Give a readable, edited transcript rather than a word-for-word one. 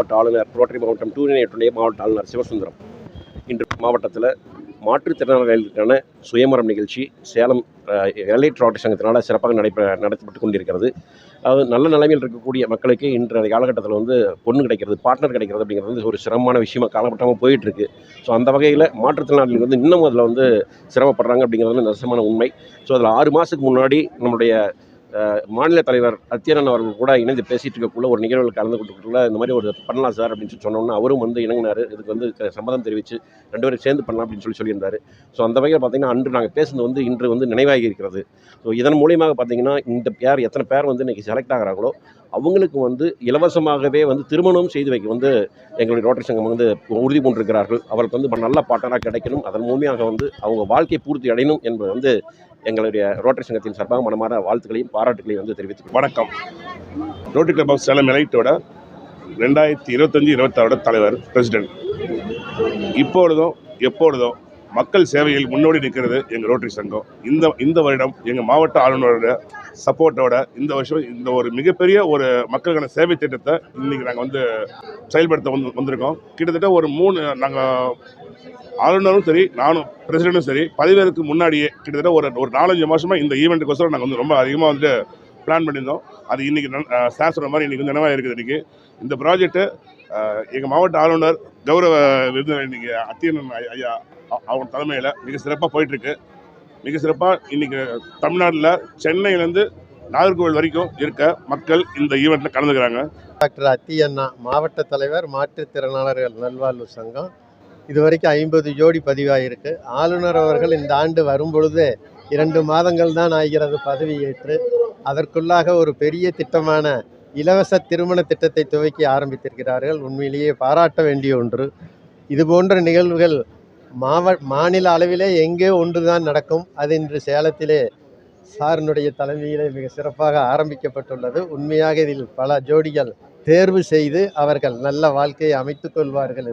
மாவட்ட ஆளுநர், ரோட்டரி மாவட்டம் துணை மாவட்ட ஆளுநர் சிவசுந்தரம் இன்று மாவட்டத்தில் மாற்றுத்திறனாளிகளுக்கான சுயமரம் நிகழ்ச்சி சேலம் எலைட் ரோட்டரி சங்கத்தினால் சிறப்பாக நடத்தப்பட்டு கொண்டிருக்கிறது. அதாவது நல்ல நிலைமையில் இருக்கக்கூடிய மக்களுக்கு இன்றைய காலகட்டத்தில் வந்து பொண்ணு கிடைக்கிறது, பார்ட்னர் கிடைக்கிறது அப்படிங்கிறது வந்து ஒரு சிரமமான விஷயமாக காலகட்டமாக போயிட்டுருக்கு. ஸோ அந்த வகையில் மாற்றுத்திறனாளிகள் வந்து இன்னும் அதில் வந்து சிரமப்படுறாங்க அப்படிங்கிறது வந்து நிஜமான உண்மை. ஸோ அதில் 6 மாதத்துக்கு முன்னாடி நம்முடைய மாநில தலைவர் அத்தியரன் அவர்கள் கூட இணைந்து பேசிகிட்டு இருக்கக்குள்ள ஒரு நிகழ்வில் கலந்து கொண்டுக்குள்ள இந்த மாதிரி ஒரு பண்ணலாம் சார் அப்படின்னு சொல்லி சொன்னோன்னா அவரும் வந்து இணங்கினார். இதுக்கு வந்து சம்மதம் தெரிவித்து 2 பேரும் சேர்ந்து பண்ணலாம் அப்படின்னு சொல்லியிருந்தார். ஸோ அந்த வகையில் பார்த்திங்கன்னா அன்று நாங்கள் பேசுனது வந்து இன்று வந்து நினைவாகி இருக்கிறது. ஸோ இதன் மூலியமாக பார்த்திங்கன்னா இந்த பேர் எத்தனை பேர் வந்து இன்றைக்கி செலக்ட் ஆகிறாங்களோ அவங்களுக்கு வந்து இலவசமாகவே வந்து திருமணம் செய்து வைக்க வந்து எங்களுடைய ரோட்டரி சங்கம் வந்து உறுதி கொண்டிருக்கிறார்கள். அவருக்கு வந்து நல்ல பார்ட்னராக கிடைக்கணும், அதன் மூலியமாக வந்து அவங்க வாழ்க்கை பூர்த்தி அடையணும் என்பது வந்து எங்களுடைய ரோட்டரி சங்கத்தின் சார்பாக மனமார வாழ்த்துக்களையும் பாராட்டுகளையும் வந்து தெரிவித்து வணக்கம். ரோட்டரி கிளப் ஆஃப் சேலம் எலைட்டோட 2025-26 தலைவர் பிரசிடென்ட். இப்பொழுதும் எப்பொழுதும் மக்கள் சேவையில் முன்னோடி நிற்கிறது எங்கள் ரோட்டரி சங்கம். இந்த வருடம் எங்கள் மாவட்ட ஆளுநரோட சப்போர்ட்டோட இந்த வருஷம் இந்த ஒரு மிகப்பெரிய ஒரு மக்களுக்கான சேவை திட்டத்தை இன்னைக்கு நாங்கள் வந்து செயல்படுத்த வந்திருக்கோம். கிட்டத்தட்ட ஒரு 3 நாங்கள் ஆளுநரும் சரி, நானும் பிரசிடென்ட்டும் சரி, பதவியேற்கு முன்னாடியே கிட்டத்தட்ட ஒரு 4-5 மாதமாக இந்த ஈவெண்ட்டுக்கோசரம் நாங்கள் வந்து ரொம்ப அதிகமாக வந்து பிளான் பண்ணியிருந்தோம். அது இன்றைக்கி சார் சொன்ன மாதிரி இன்றைக்கி வந்து நினைவாக இருக்குது. இன்றைக்கி இந்த ப்ராஜெக்ட்டு எங்கள் மாவட்ட ஆளுநர் கௌரவ விருந்தினர் இன்றைக்கி அத்தியரன் ஐயா அவங்க தலைமையில் மிக சிறப்பாக போயிட்டுருக்கு. மிக சிறப்பாக இன்றைக்கி தமிழ்நாட்டில் சென்னையிலேருந்து நாகர்கோவில் வரைக்கும் இருக்க மக்கள் இந்த ஈவெண்ட்டில் கலந்துக்கிறாங்க. டாக்டர் அத்தியண்ணா மாவட்ட தலைவர், மாற்றுத்திறனாளர்கள் நல்வாழ்வு சங்கம். இதுவரைக்கும் 50 ஜோடி பதிவாயிருக்கு. ஆளுநர் அவர்கள் இந்த ஆண்டு வரும்பொழுது 2 மாதங்கள் தான் ஆகிறது பதவியேற்று. அதற்குள்ளாக ஒரு பெரிய திட்டமான இலவச திருமண திட்டத்தை துவக்கி ஆரம்பித்திருக்கிறார்கள். உண்மையிலேயே பாராட்ட வேண்டிய ஒன்று. இதுபோன்ற நிகழ்வுகள் மாநில அளவிலே எங்கே ஒன்று தான் நடக்கும். அது இன்று சேலத்திலே சாரினுடைய தலைமையிலே மிக சிறப்பாக ஆரம்பிக்கப்பட்டுள்ளது. உண்மையாக இதில் பல ஜோடிகள் தேர்வு செய்து அவர்கள் நல்ல வாழ்க்கையை அமைத்துக் கொள்வார்கள்.